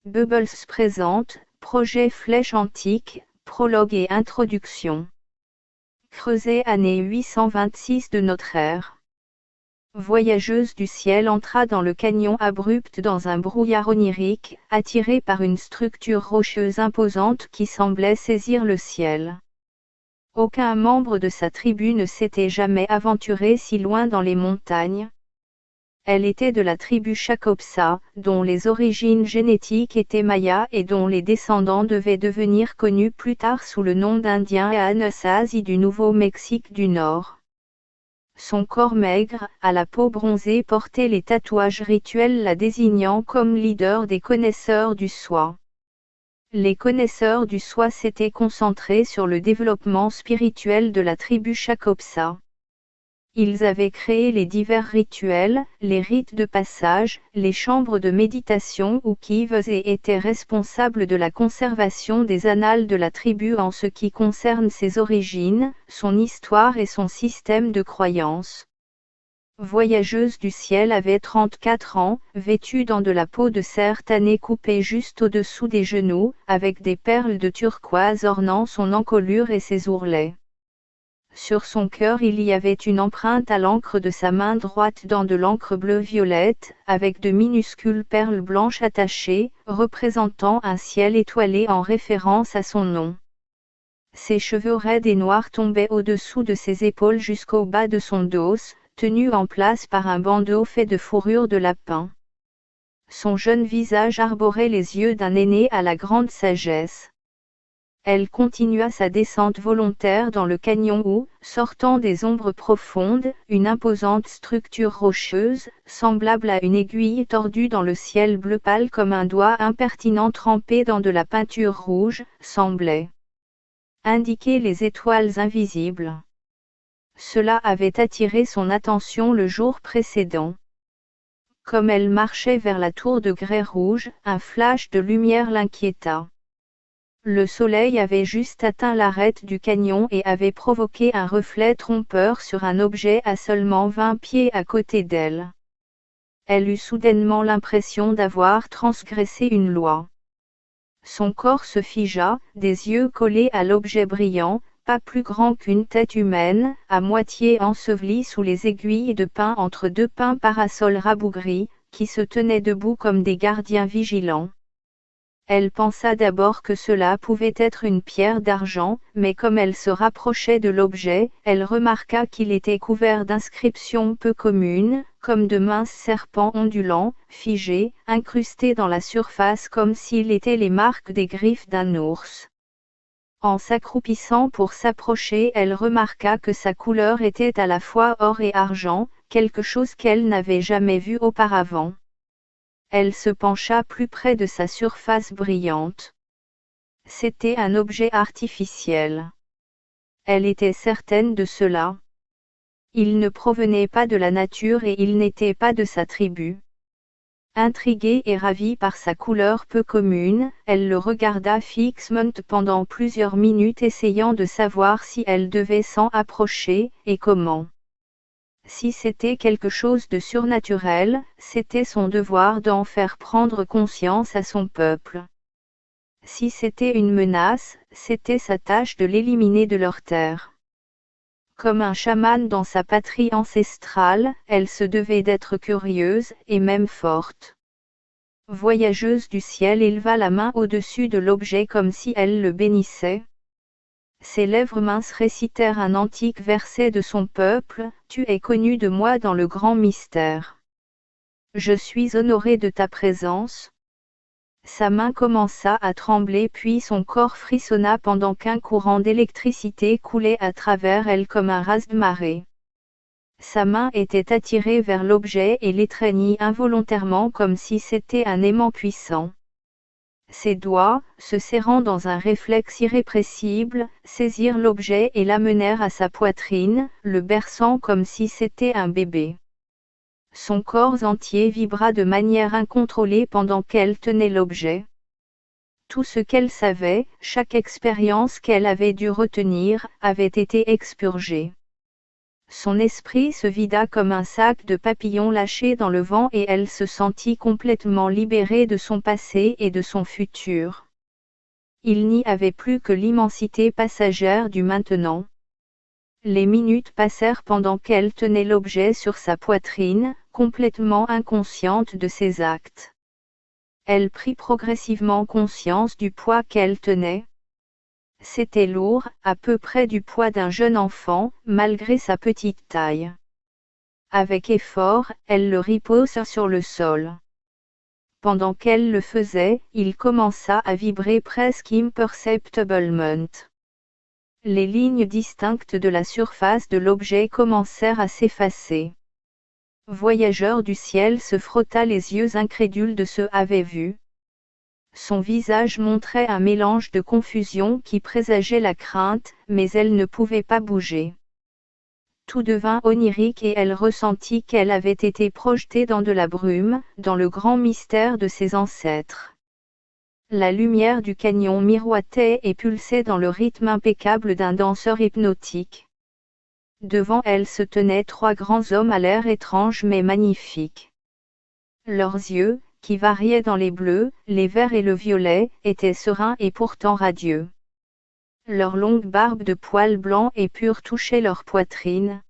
Bubbles présente, projet Flèche antique, prologue et introduction. Creuset année 826 de notre ère. Voyageuse du ciel entra dans le canyon abrupt dans un brouillard onirique, attirée par une structure rocheuse imposante qui semblait saisir le ciel. Aucun membre de sa tribu ne s'était jamais aventuré si loin dans les montagnes. Elle était de la tribu Chakopsa, dont les origines génétiques étaient mayas et dont les descendants devaient devenir connus plus tard sous le nom d'Indiens Anasazi du Nouveau-Mexique du Nord. Son corps maigre, à la peau bronzée portait les tatouages rituels la désignant comme leader des connaisseurs du soi. Les connaisseurs du soi s'étaient concentrés sur le développement spirituel de la tribu Chakopsa. Ils avaient créé les divers rituels, les rites de passage, les chambres de méditation ou kives et étaient responsables de la conservation des annales de la tribu en ce qui concerne ses origines, son histoire et son système de croyances. Voyageuse du ciel avait 34 ans, vêtue dans de la peau de cerf tannée coupée juste au-dessous des genoux, avec des perles de turquoise ornant son encolure et ses ourlets. Sur son cœur il y avait une empreinte à l'encre de sa main droite dans de l'encre bleu-violette, avec de minuscules perles blanches attachées, représentant un ciel étoilé en référence à son nom. Ses cheveux raides et noirs tombaient au-dessous de ses épaules jusqu'au bas de son dos, tenu en place par un bandeau fait de fourrure de lapin. Son jeune visage arborait les yeux d'un aîné à la grande sagesse. Elle continua sa descente volontaire dans le canyon où, sortant des ombres profondes, une imposante structure rocheuse, semblable à une aiguille tordue dans le ciel bleu pâle comme un doigt impertinent trempé dans de la peinture rouge, semblait indiquer les étoiles invisibles. Cela avait attiré son attention le jour précédent. Comme elle marchait vers la tour de grès rouge, un flash de lumière l'inquiéta. Le soleil avait juste atteint l'arête du canyon et avait provoqué un reflet trompeur sur un objet à seulement 20 pieds à côté d'elle. Elle eut soudainement l'impression d'avoir transgressé une loi. Son corps se figea, des yeux collés à l'objet brillant, pas plus grand qu'une tête humaine, à moitié ensevelie sous les aiguilles de pin entre deux pins parasols rabougris, qui se tenaient debout comme des gardiens vigilants. Elle pensa d'abord que cela pouvait être une pierre d'argent, mais comme elle se rapprochait de l'objet, elle remarqua qu'il était couvert d'inscriptions peu communes, comme de minces serpents ondulants, figés, incrustés dans la surface comme s'ils étaient les marques des griffes d'un ours. En s'accroupissant pour s'approcher, elle remarqua que sa couleur était à la fois or et argent, quelque chose qu'elle n'avait jamais vu auparavant. Elle se pencha plus près de sa surface brillante. C'était un objet artificiel. Elle était certaine de cela. Il ne provenait pas de la nature et il n'était pas de sa tribu. Intriguée et ravie par sa couleur peu commune, elle le regarda fixement pendant plusieurs minutes essayant de savoir si elle devait s'en approcher, et comment. Si c'était quelque chose de surnaturel, c'était son devoir d'en faire prendre conscience à son peuple. Si c'était une menace, c'était sa tâche de l'éliminer de leur terre. Comme un chaman dans sa patrie ancestrale, elle se devait d'être curieuse, et même forte. Voyageuse du ciel éleva la main au-dessus de l'objet comme si elle le bénissait. Ses lèvres minces récitèrent un antique verset de son peuple, « Tu es connu de moi dans le grand mystère. Je suis honoré de ta présence. » Sa main commença à trembler puis son corps frissonna pendant qu'un courant d'électricité coulait à travers elle comme un raz-de-marée. Sa main était attirée vers l'objet et l'étreignit involontairement comme si c'était un aimant puissant. Ses doigts, se serrant dans un réflexe irrépressible, saisirent l'objet et l'amenèrent à sa poitrine, le berçant comme si c'était un bébé. Son corps entier vibra de manière incontrôlée pendant qu'elle tenait l'objet. Tout ce qu'elle savait, chaque expérience qu'elle avait dû retenir, avait été expurgée. Son esprit se vida comme un sac de papillons lâché dans le vent et elle se sentit complètement libérée de son passé et de son futur. Il n'y avait plus que l'immensité passagère du maintenant. Les minutes passèrent pendant qu'elle tenait l'objet sur sa poitrine, complètement inconsciente de ses actes. Elle prit progressivement conscience du poids qu'elle tenait. C'était lourd, à peu près du poids d'un jeune enfant, malgré sa petite taille. Avec effort, elle le riposta sur le sol. Pendant qu'elle le faisait, il commença à vibrer presque imperceptiblement. Les lignes distinctes de la surface de l'objet commencèrent à s'effacer. Voyageur du ciel se frotta les yeux incrédules de ce avait vu. Son visage montrait un mélange de confusion qui présageait la crainte, mais elle ne pouvait pas bouger. Tout devint onirique et elle ressentit qu'elle avait été projetée dans de la brume, dans le grand mystère de ses ancêtres. La lumière du canyon miroitait et pulsait dans le rythme impeccable d'un danseur hypnotique. Devant elle se tenaient trois grands hommes à l'air étrange mais magnifique. Leurs yeux, qui variaient dans les bleus, les verts et le violet, étaient sereins et pourtant radieux. Leurs longues barbes de poils blancs et purs touchaient leur poitrine.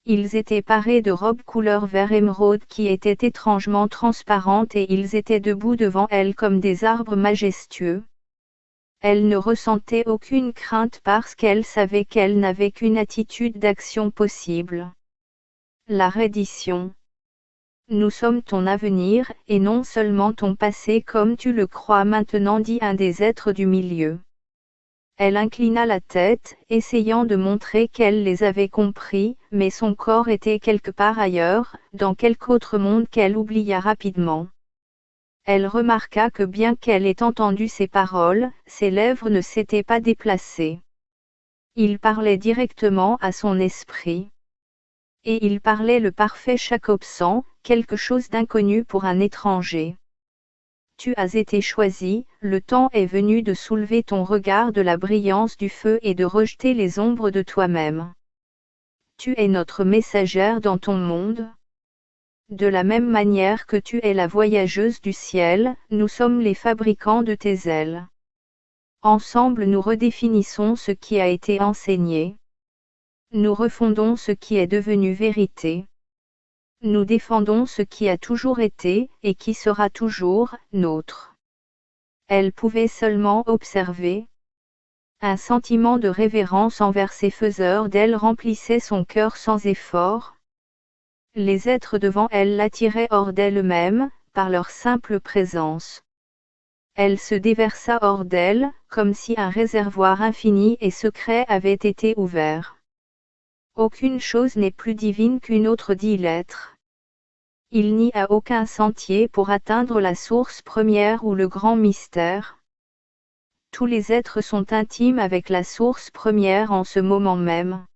Ils étaient parés de robes couleur vert émeraude qui étaient étrangement transparentes et ils étaient debout devant elle comme des arbres majestueux. Elle ne ressentait aucune crainte parce qu'elle savait qu'elle n'avait qu'une attitude d'action possible. La reddition. Nous sommes ton avenir, et non seulement ton passé comme tu le crois maintenant, dit un des êtres du milieu. Elle inclina la tête, essayant de montrer qu'elle les avait compris, mais son corps était quelque part ailleurs, dans quelque autre monde qu'elle oublia rapidement. Elle remarqua que bien qu'elle ait entendu ces paroles, ses lèvres ne s'étaient pas déplacées. Il parlait directement à son esprit. Et il parlait le parfait Jacobson, quelque chose d'inconnu pour un étranger. Tu as été choisi, le temps est venu de soulever ton regard de la brillance du feu et de rejeter les ombres de toi-même. Tu es notre messagère dans ton monde. De la même manière que tu es la voyageuse du ciel, nous sommes les fabricants de tes ailes. Ensemble nous redéfinissons ce qui a été enseigné. Nous refondons ce qui est devenu vérité. Nous défendons ce qui a toujours été, et qui sera toujours, nôtre. Elle pouvait seulement observer. Un sentiment de révérence envers ces faiseurs d'elle remplissait son cœur sans effort. Les êtres devant elle l'attiraient hors d'elle-même, par leur simple présence. Elle se déversa hors d'elle, comme si un réservoir infini et secret avait été ouvert. Aucune chose n'est plus divine qu'une autre, dit l'être. Il n'y a aucun sentier pour atteindre la source première ou le grand mystère. Tous les êtres sont intimes avec la source première en ce moment même.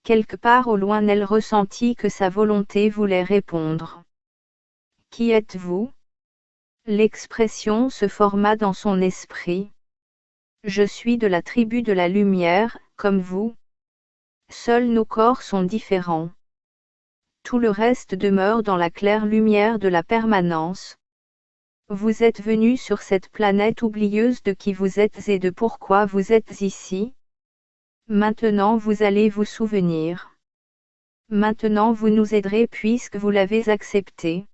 Quelque part au loin elle ressentit que sa volonté voulait répondre. Qui êtes-vous ? L'expression se forma dans son esprit. Je suis de la tribu de la lumière, comme vous. Seuls nos corps sont différents. Tout le reste demeure dans la claire lumière de la permanence. Vous êtes venus sur cette planète oublieuse de qui vous êtes et de pourquoi vous êtes ici. Maintenant vous allez vous souvenir. Maintenant vous nous aiderez puisque vous l'avez accepté.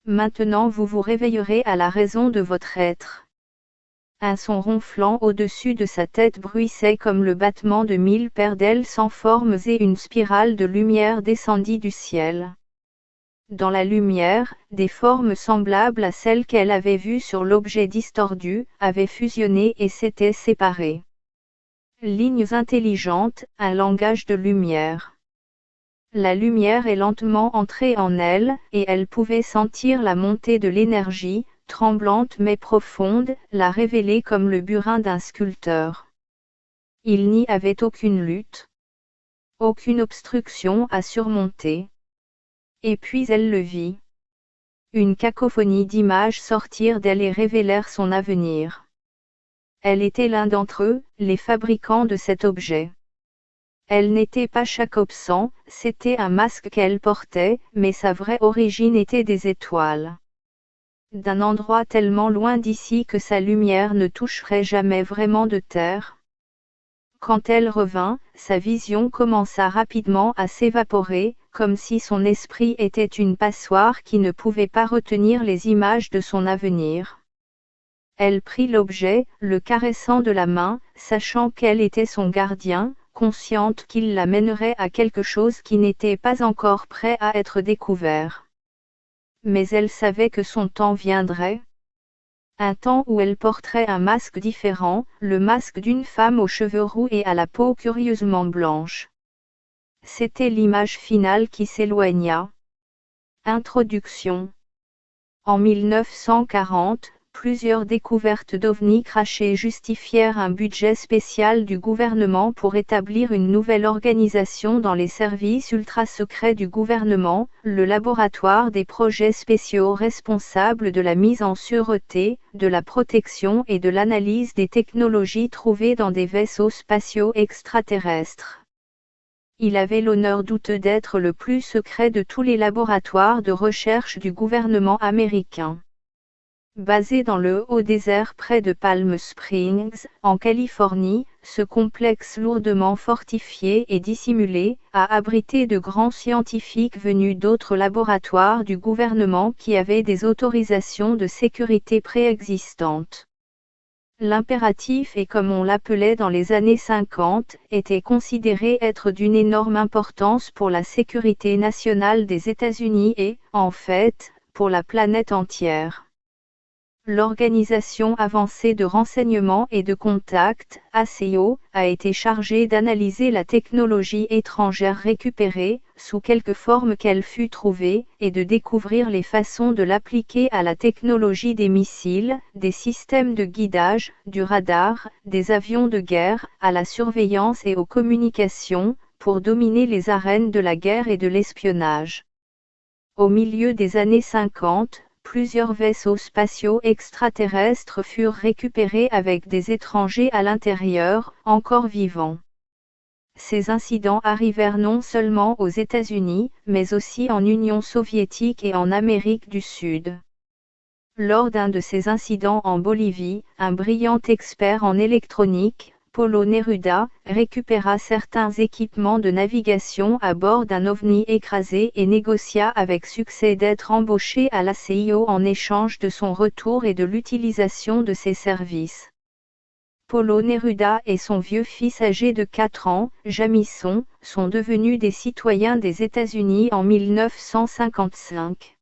Maintenant vous vous réveillerez à la raison de votre être. Un son ronflant au-dessus de sa tête bruissait comme le battement de 1000 paires d'ailes sans formes et une spirale de lumière descendit du ciel. Dans la lumière, des formes semblables à celles qu'elle avait vues sur l'objet distordu, avaient fusionné et s'étaient séparées. Lignes intelligentes, un langage de lumière. La lumière est lentement entrée en elle, et elle pouvait sentir la montée de l'énergie, tremblante mais profonde, la révéler comme le burin d'un sculpteur. Il n'y avait aucune lutte. Aucune obstruction à surmonter. Et puis elle le vit. Une cacophonie d'images sortirent d'elle et révélèrent son avenir. Elle était l'un d'entre eux, les fabricants de cet objet. Elle n'était pas Jacobson, c'était un masque qu'elle portait, mais sa vraie origine était des étoiles. D'un endroit tellement loin d'ici que sa lumière ne toucherait jamais vraiment de terre. Quand elle revint, sa vision commença rapidement à s'évaporer, comme si son esprit était une passoire qui ne pouvait pas retenir les images de son avenir. Elle prit l'objet, le caressant de la main, sachant qu'elle était son gardien, consciente qu'il la mènerait à quelque chose qui n'était pas encore prêt à être découvert. Mais elle savait que son temps viendrait. Un temps où elle porterait un masque différent, le masque d'une femme aux cheveux roux et à la peau curieusement blanche. C'était l'image finale qui s'éloigna. Introduction. En 1940, plusieurs découvertes d'ovnis crachés justifièrent un budget spécial du gouvernement pour établir une nouvelle organisation dans les services ultra-secrets du gouvernement, le laboratoire des projets spéciaux responsable de la mise en sûreté, de la protection et de l'analyse des technologies trouvées dans des vaisseaux spatiaux extraterrestres. Il avait l'honneur douteux d'être le plus secret de tous les laboratoires de recherche du gouvernement américain. Basé dans le haut désert près de Palm Springs, en Californie, ce complexe lourdement fortifié et dissimulé a abrité de grands scientifiques venus d'autres laboratoires du gouvernement qui avaient des autorisations de sécurité préexistantes. L'impératif et comme on l'appelait dans les années 50, était considéré être d'une énorme importance pour la sécurité nationale des États-Unis et, en fait, pour la planète entière. L'Organisation avancée de renseignement et de contact, ACO, a été chargée d'analyser la technologie étrangère récupérée, sous quelque forme qu'elle fût trouvée, et de découvrir les façons de l'appliquer à la technologie des missiles, des systèmes de guidage, du radar, des avions de guerre, à la surveillance et aux communications, pour dominer les arènes de la guerre et de l'espionnage. Au milieu des années 50, plusieurs vaisseaux spatiaux extraterrestres furent récupérés avec des étrangers à l'intérieur, encore vivants. Ces incidents arrivèrent non seulement aux États-Unis, mais aussi en Union soviétique et en Amérique du Sud. Lors d'un de ces incidents en Bolivie, un brillant expert en électronique, Polo Neruda, récupéra certains équipements de navigation à bord d'un ovni écrasé et négocia avec succès d'être embauché à l'ACIO en échange de son retour et de l'utilisation de ses services. Polo Neruda et son vieux fils âgé de 4 ans, Jamison, sont devenus des citoyens des États-Unis en 1955.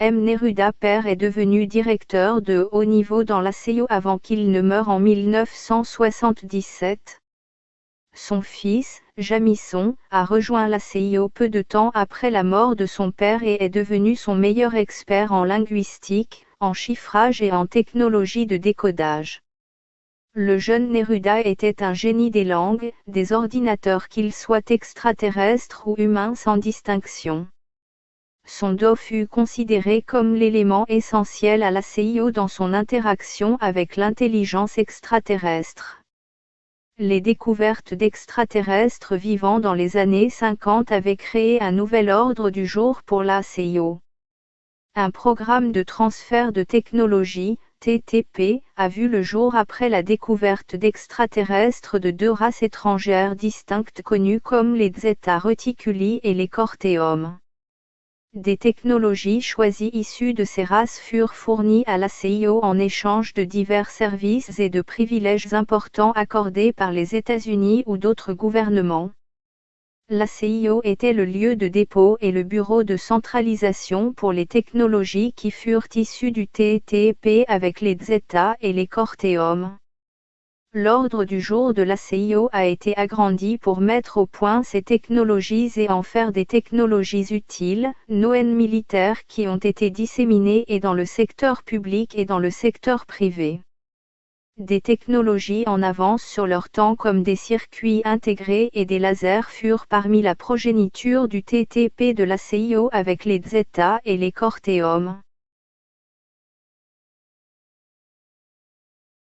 M. Neruda père est devenu directeur de haut niveau dans l'ACIO avant qu'il ne meure en 1977. Son fils, Jamison, a rejoint l'ACIO peu de temps après la mort de son père et est devenu son meilleur expert en linguistique, en chiffrage et en technologie de décodage. Le jeune Neruda était un génie des langues, des ordinateurs qu'ils soient extraterrestres ou humains sans distinction. Son dos fut considéré comme l'élément essentiel à l'ACIO dans son interaction avec l'intelligence extraterrestre. Les découvertes d'extraterrestres vivants dans les années 50 avaient créé un nouvel ordre du jour pour l'ACIO. Un programme de transfert de technologie, TTP, a vu le jour après la découverte d'extraterrestres de 2 races étrangères distinctes connues comme les Zeta Reticuli et les Corteum. Des technologies choisies issues de ces races furent fournies à l'ACIO en échange de divers services et de privilèges importants accordés par les États-Unis ou d'autres gouvernements. L'ACIO était le lieu de dépôt et le bureau de centralisation pour les technologies qui furent issues du TTP avec les Zeta et les Corteum. L'ordre du jour de l'ACIO a été agrandi pour mettre au point ces technologies et en faire des technologies utiles, non militaires qui ont été disséminées et dans le secteur public et dans le secteur privé. Des technologies en avance sur leur temps comme des circuits intégrés et des lasers furent parmi la progéniture du TTP de l'ACIO avec les Zeta et les Corteum.